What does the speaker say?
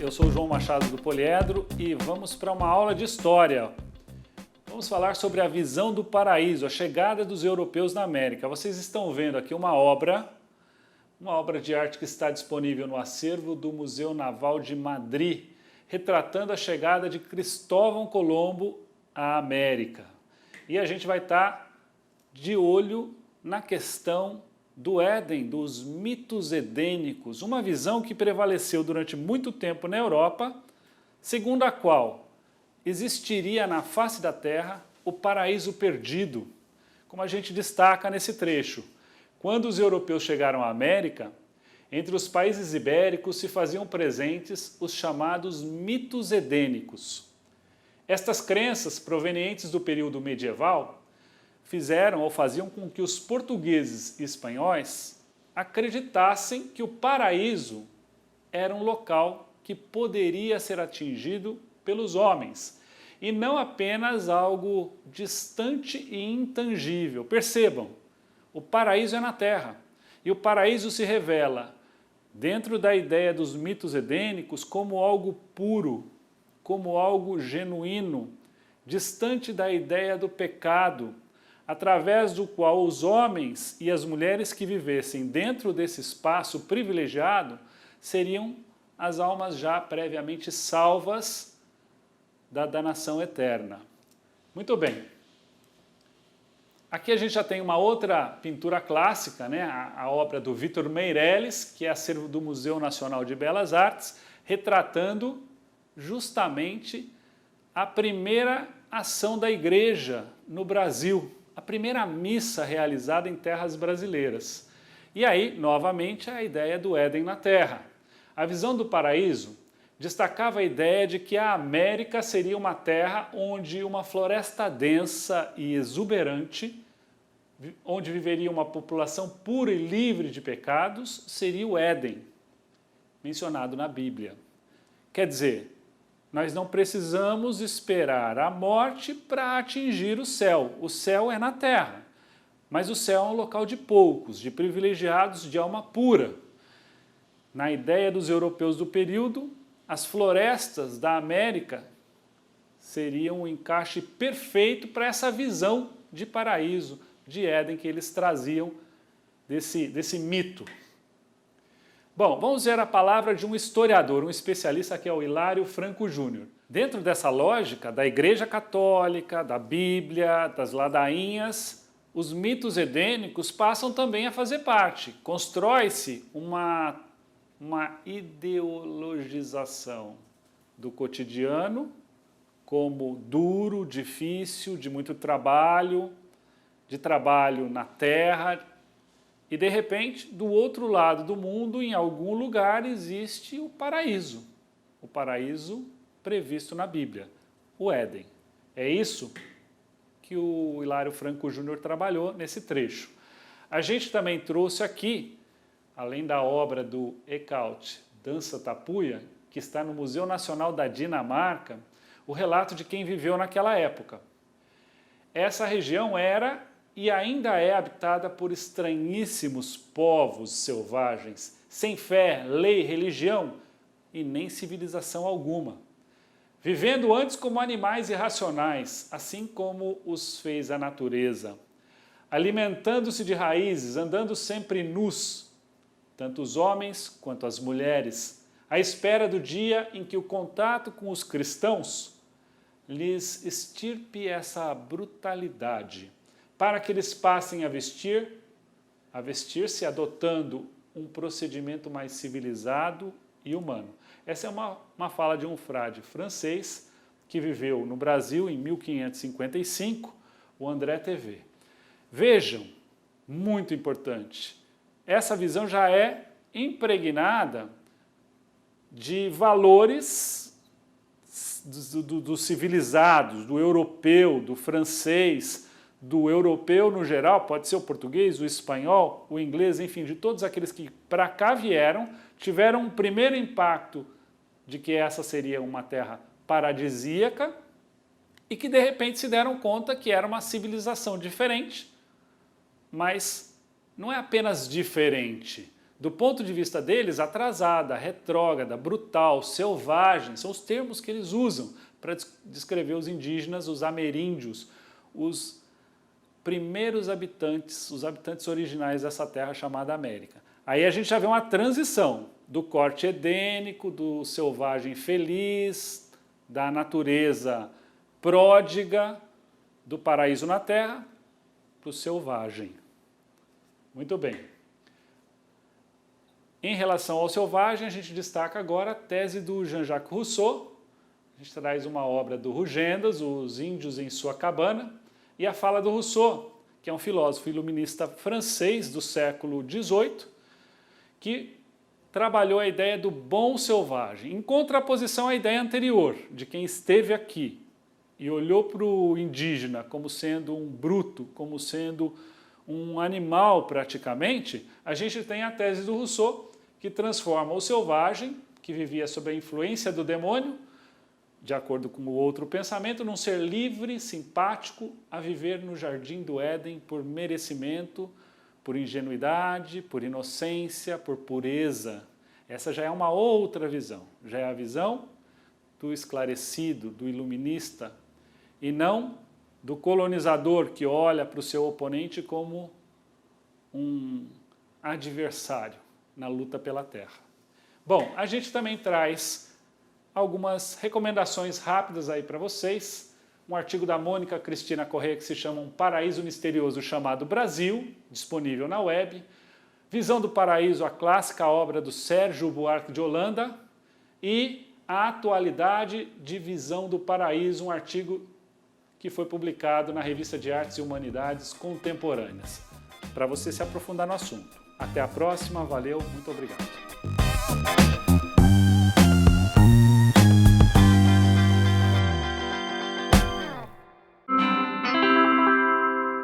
eu sou o João Machado do Poliedro e vamos para uma aula de história. Vamos falar sobre a visão do paraíso, a chegada dos europeus na América. Vocês estão vendo aqui uma obra de arte que está disponível no acervo do Museu Naval de Madrid, retratando a chegada de Cristóvão Colombo à América. E a gente vai estar de olho na questão do Éden, dos mitos edênicos, uma visão que prevaleceu durante muito tempo na Europa, segundo a qual existiria na face da Terra o paraíso perdido, como a gente destaca nesse trecho. Quando os europeus chegaram à América, entre os países ibéricos se faziam presentes os chamados mitos edênicos. Estas crenças, provenientes do período medieval, fizeram ou faziam com que os portugueses e espanhóis acreditassem que o paraíso era um local que poderia ser atingido pelos homens, e não apenas algo distante e intangível. Percebam, o paraíso é na Terra, e o paraíso se revela dentro da ideia dos mitos edênicos como algo puro, como algo genuíno, distante da ideia do pecado, através do qual os homens e as mulheres que vivessem dentro desse espaço privilegiado seriam as almas já previamente salvas da danação eterna. Muito bem. Aqui a gente já tem uma outra pintura clássica, né? a obra do Vítor Meirelles, que é acervo do Museu Nacional de Belas Artes, retratando justamente a primeira ação da igreja no Brasil, a primeira missa realizada em terras brasileiras. E aí, novamente, a ideia do Éden na Terra. A visão do paraíso destacava a ideia de que a América seria uma terra onde uma floresta densa e exuberante, onde viveria uma população pura e livre de pecados, seria o Éden, mencionado na Bíblia. Quer dizer, nós não precisamos esperar a morte para atingir o céu é na terra, mas o céu é um local de poucos, de privilegiados de alma pura. Na ideia dos europeus do período, as florestas da América seriam um encaixe perfeito para essa visão de paraíso, de Éden que eles traziam desse mito. Bom, vamos ver a palavra de um historiador, um especialista que é o Hilário Franco Júnior. Dentro dessa lógica da Igreja Católica, da Bíblia, das ladainhas, os mitos edênicos passam também a fazer parte. Constrói-se uma ideologização do cotidiano como duro, difícil, de muito trabalho, de trabalho na terra. E, de repente, do outro lado do mundo, em algum lugar, existe o paraíso previsto na Bíblia, o Éden. É isso que o Hilário Franco Júnior trabalhou nesse trecho. A gente também trouxe aqui, além da obra do Eekhout, Dança Tapuia, que está no Museu Nacional da Dinamarca, o relato de quem viveu naquela época. Essa região era e ainda é habitada por estranhíssimos povos selvagens, sem fé, lei, religião e nem civilização alguma, vivendo antes como animais irracionais, assim como os fez a natureza, alimentando-se de raízes, andando sempre nus, tanto os homens quanto as mulheres, à espera do dia em que o contato com os cristãos lhes extirpe essa brutalidade, para que eles passem a vestir-se adotando um procedimento mais civilizado e humano. Essa é uma fala de um frade francês que viveu no Brasil em 1555, o André TV. Vejam, muito importante, essa visão já é impregnada de valores dos civilizados, do europeu, do francês, do europeu no geral, pode ser o português, o espanhol, o inglês, enfim, de todos aqueles que para cá vieram, tiveram um primeiro impacto de que essa seria uma terra paradisíaca e que de repente se deram conta que era uma civilização diferente, mas não é apenas diferente, do ponto de vista deles, atrasada, retrógrada, brutal, selvagem, são os termos que eles usam para descrever os indígenas, os ameríndios, os primeiros habitantes, os habitantes originais dessa terra chamada América. Aí a gente já vê uma transição do corte edênico, do selvagem feliz, da natureza pródiga, do paraíso na terra, para o selvagem. Muito bem. Em relação ao selvagem, a gente destaca agora a tese do Jean-Jacques Rousseau. A gente traz uma obra do Rugendas, Os Índios em Sua Cabana, e a fala do Rousseau, que é um filósofo iluminista francês do século XVIII, que trabalhou a ideia do bom selvagem, em contraposição à ideia anterior, de quem esteve aqui e olhou para o indígena como sendo um bruto, como sendo um animal praticamente. A gente tem a tese do Rousseau, que transforma o selvagem, que vivia sob a influência do demônio, de acordo com o outro pensamento, num ser livre, simpático, a viver no jardim do Éden por merecimento, por ingenuidade, por inocência, por pureza. Essa já é uma outra visão, já é a visão do esclarecido, do iluminista, e não do colonizador que olha para o seu oponente como um adversário na luta pela terra. Bom, a gente também traz algumas recomendações rápidas aí para vocês. Um artigo da Mônica Cristina Corrêa que se chama Um Paraíso Misterioso Chamado Brasil, disponível na web. Visão do Paraíso, a clássica obra do Sérgio Buarque de Holanda. E a atualidade de Visão do Paraíso, um artigo que foi publicado na Revista de Artes e Humanidades Contemporâneas, para você se aprofundar no assunto. Até a próxima, valeu, muito obrigado.